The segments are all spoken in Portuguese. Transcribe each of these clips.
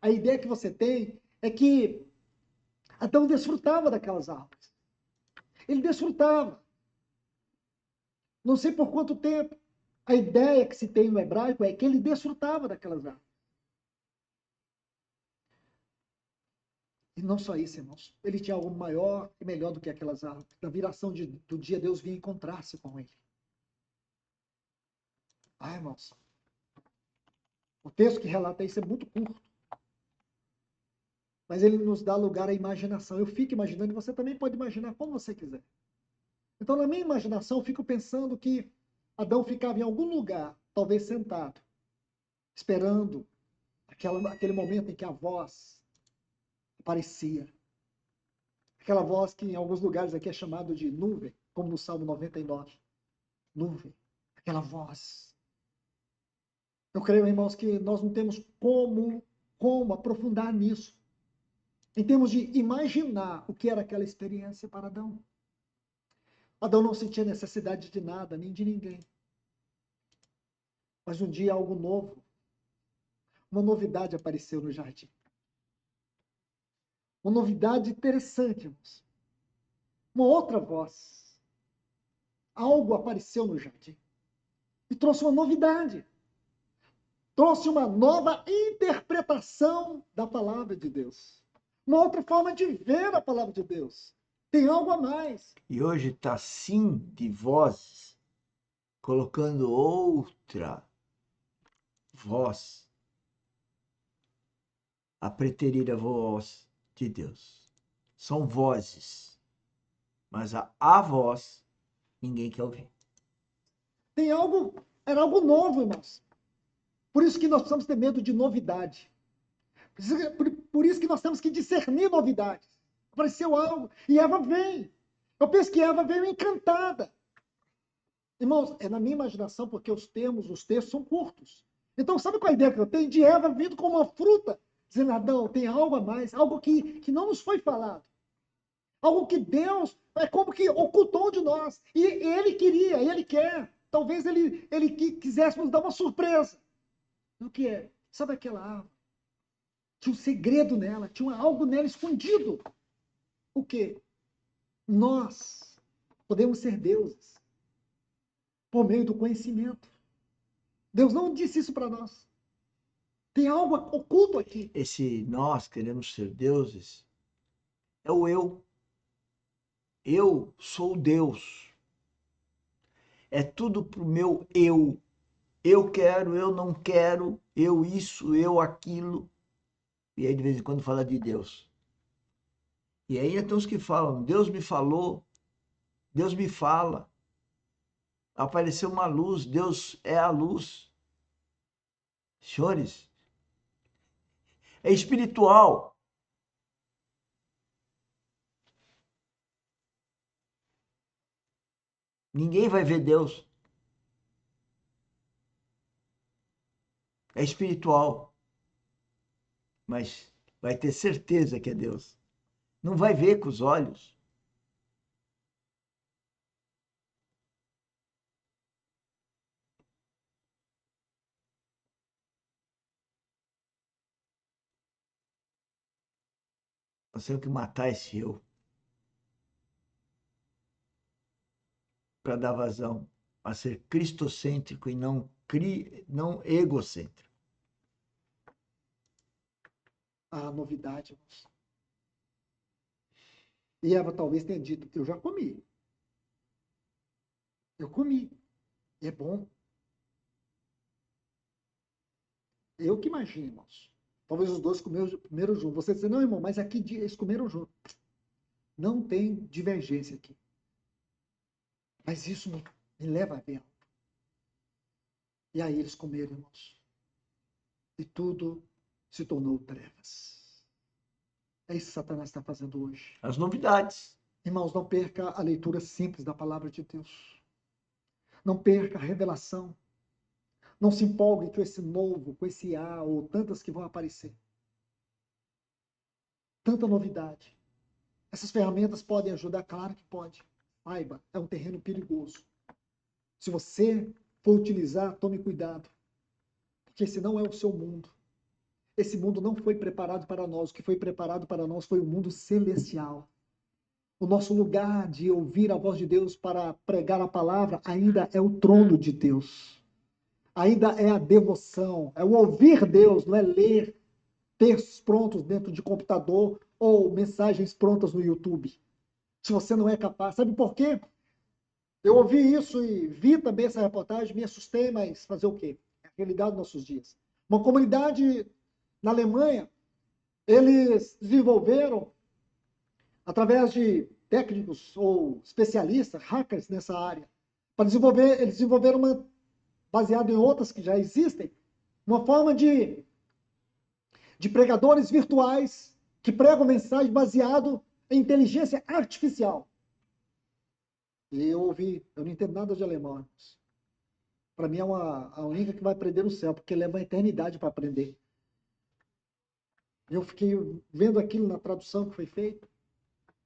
A ideia que você tem é que Adão desfrutava daquelas árvores. Ele desfrutava. Não sei por quanto tempo. A ideia que se tem no hebraico é que ele desfrutava daquelas árvores. E não só isso, irmãos. Ele tinha algo maior e melhor do que aquelas árvores. Na viração do dia, Deus vinha encontrar-se com ele. Ah, irmãos. O texto que relata isso é muito curto. Mas ele nos dá lugar à imaginação. Eu fico imaginando, e você também pode imaginar como você quiser. Então, na minha imaginação, eu fico pensando que Adão ficava em algum lugar, talvez sentado, esperando aquele momento em que a voz aparecia. Aquela voz que em alguns lugares aqui é chamado de nuvem, como no Salmo 99. Nuvem. Aquela voz. Eu creio, irmãos, que nós não temos como aprofundar nisso. Em termos de imaginar o que era aquela experiência para Adão. Adão não sentia necessidade de nada, nem de ninguém. Mas um dia algo novo, uma novidade apareceu no jardim. Uma novidade interessante, irmãos. Uma outra voz. Algo apareceu no jardim. E trouxe uma novidade. Trouxe uma nova interpretação da palavra de Deus. Uma outra forma de ver a palavra de Deus. Tem algo a mais. E hoje está sim de vozes, colocando outra voz, a preterida voz de Deus. São vozes, mas a voz ninguém quer ouvir. Era algo novo, irmãos. Por isso que nós precisamos ter medo de novidade. Por isso que nós temos que discernir novidades. Apareceu algo e Eva vem. Eu penso que Eva veio encantada. Irmãos, é na minha imaginação, porque os textos são curtos. Então, sabe qual é a ideia que eu tenho? De Eva vindo com uma fruta, dizendo, Adão, tem algo a mais, algo que não nos foi falado. Algo que Deus, é como que ocultou de nós. E ele queria, ele quer. Talvez ele quisesse nos dar uma surpresa. O que é? Sabe aquela árvore? Tinha um segredo nela, tinha algo nela escondido. O quê? Nós podemos ser deuses por meio do conhecimento. Deus não disse isso para nós. Tem algo oculto aqui. Esse nós queremos ser deuses é o eu. Eu sou Deus. É tudo pro meu eu. Eu quero, eu não quero, eu isso, eu aquilo. E aí de vez em quando fala de Deus. E aí tem uns que falam, Deus me falou, Deus me fala. Apareceu uma luz, Deus é a luz. Senhores, é espiritual. Ninguém vai ver Deus. É espiritual. Mas vai ter certeza que é Deus. Não vai ver com os olhos. Nós temos que matar esse eu para dar vazão a ser cristocêntrico e não egocêntrico. A novidade, irmãos. E Eva talvez tenha dito, eu já comi. Eu comi. E é bom. Eu que imagino, irmãos. Talvez os dois comeram junto. Você diz, não, irmão, mas aqui eles comeram junto. Não tem divergência aqui. Mas isso me leva a ver. E aí eles comeram, irmãos. E tudo se tornou trevas. É isso que Satanás está fazendo hoje. As novidades. Irmãos, não perca a leitura simples da palavra de Deus. Não perca a revelação. Não se empolgue com esse novo, com esse A, ou tantas que vão aparecer. Tanta novidade. Essas ferramentas podem ajudar? Claro que pode. Saiba, é um terreno perigoso. Se você for utilizar, tome cuidado. Porque esse não é o seu mundo. Esse mundo não foi preparado para nós. O que foi preparado para nós foi o mundo celestial. O nosso lugar de ouvir a voz de Deus para pregar a palavra ainda é o trono de Deus. Ainda é a devoção, é o ouvir Deus, não é ler textos prontos dentro de computador ou mensagens prontas no YouTube. Se você não é capaz, sabe por quê? Eu ouvi isso e vi também essa reportagem, me assustei, mas fazer o quê? É a realidade dos nossos dias. Uma comunidade na Alemanha, eles desenvolveram, através de técnicos ou especialistas, hackers nessa área, para desenvolver, eles desenvolveram uma, baseado em outras que já existem, uma forma de pregadores virtuais que pregam mensagem baseado em inteligência artificial. E eu ouvi, eu não entendo nada de alemão. Para mim é a única que vai aprender no céu, porque leva uma eternidade para aprender. Eu fiquei vendo aquilo na tradução que foi feita.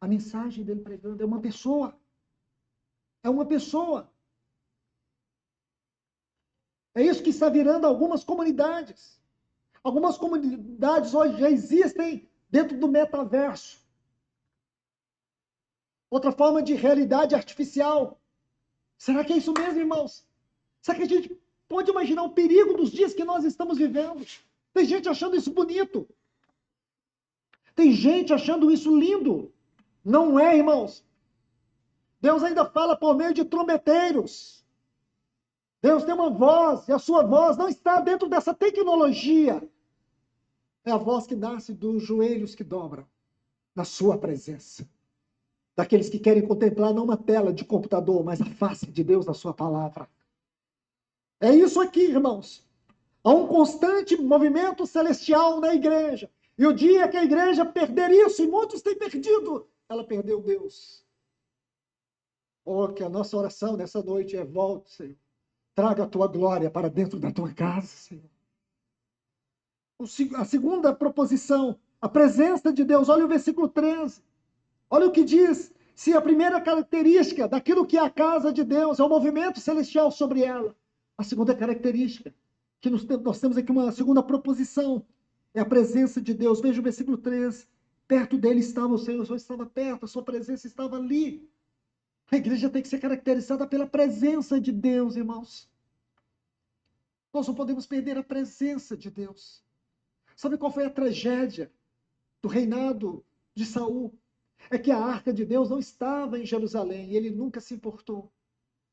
A mensagem dele pregando é uma pessoa. É uma pessoa. É isso que está virando algumas comunidades. Algumas comunidades hoje já existem dentro do metaverso. Outra forma de realidade artificial. Será que é isso mesmo, irmãos? Será que a gente pode imaginar o perigo dos dias que nós estamos vivendo? Tem gente achando isso bonito. Tem gente achando isso lindo. Não é, irmãos. Deus ainda fala por meio de trombeteiros. Deus tem uma voz, e a sua voz não está dentro dessa tecnologia. É a voz que nasce dos joelhos que dobram na sua presença. Daqueles que querem contemplar não uma tela de computador, mas a face de Deus na sua palavra. É isso aqui, irmãos. Há um constante movimento celestial na igreja. E o dia que a igreja perder isso, e muitos têm perdido, ela perdeu Deus. Oh, que a nossa oração nessa noite é: volte, Senhor. Traga a tua glória para dentro da tua casa, Senhor. A segunda proposição, a presença de Deus. Olha o versículo 13. Olha o que diz. Se a primeira característica daquilo que é a casa de Deus é o movimento celestial sobre ela, a segunda característica, que nós temos aqui uma segunda proposição, é a presença de Deus. Veja o versículo 13. Perto dele estava o Senhor estava perto, a sua presença estava ali. A igreja tem que ser caracterizada pela presença de Deus, irmãos. Nós não podemos perder a presença de Deus. Sabe qual foi a tragédia do reinado de Saul? É que a arca de Deus não estava em Jerusalém e ele nunca se importou.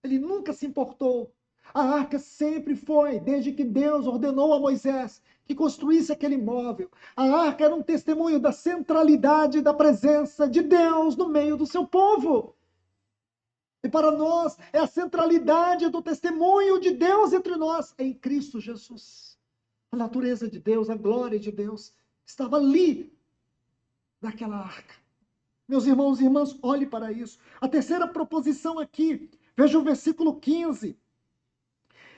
Ele nunca se importou. A arca sempre foi, desde que Deus ordenou a Moisés que construísse aquele móvel. A arca era um testemunho da centralidade da presença de Deus no meio do seu povo. E para nós, é a centralidade do testemunho de Deus entre nós em Cristo Jesus. A natureza de Deus, a glória de Deus estava ali, naquela arca. Meus irmãos e irmãs, olhe para isso. A terceira proposição aqui, veja o versículo 15.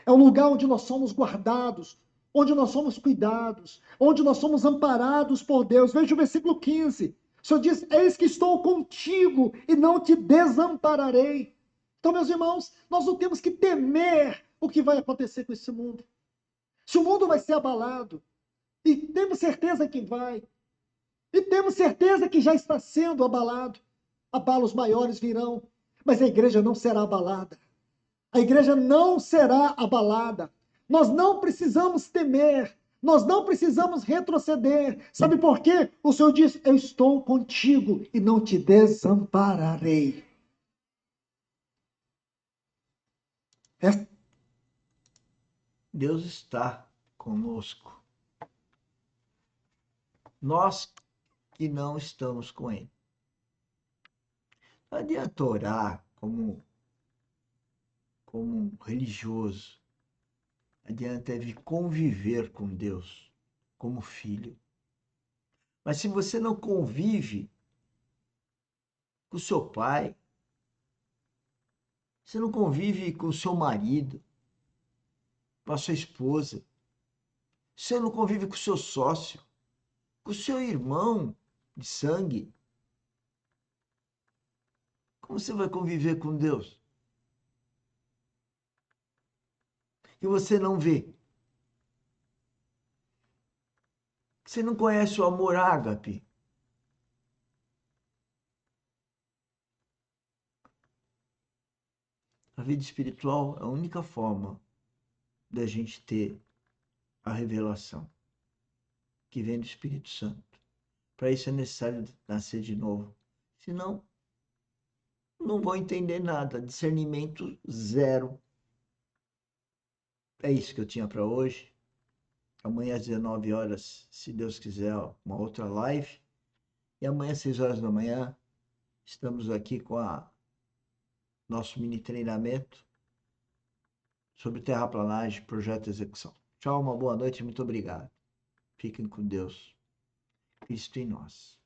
É o lugar onde nós somos guardados, onde nós somos cuidados, onde nós somos amparados por Deus. Veja o versículo 15. O Senhor diz: eis que estou contigo e não te desampararei. Então, meus irmãos, nós não temos que temer o que vai acontecer com esse mundo. Se o mundo vai ser abalado, e temos certeza que vai, e temos certeza que já está sendo abalado, abalos maiores virão, mas a igreja não será abalada. A igreja não será abalada. Nós não precisamos temer. Nós não precisamos retroceder. Sabe por quê? O Senhor diz: eu estou contigo e não te desampararei. Deus está conosco. Nós que não estamos com Ele. Não adianta orar como um religioso. Adianta vir conviver com Deus como filho. Mas se você não convive com o seu pai, você não convive com o seu marido, com a sua esposa, você não convive com o seu sócio, com o seu irmão de sangue, como você vai conviver com Deus? E você não vê. Você não conhece o amor ágape? A vida espiritual é a única forma da gente ter a revelação que vem do Espírito Santo. Para isso é necessário nascer de novo. Senão, não vou entender nada. Discernimento zero. É isso que eu tinha para hoje. Amanhã às 19 horas, se Deus quiser, uma outra live. E amanhã às 6 horas da manhã, estamos aqui com nosso mini treinamento sobre terraplanagem, projeto e execução. Tchau, uma boa noite, muito obrigado. Fiquem com Deus. Cristo em nós.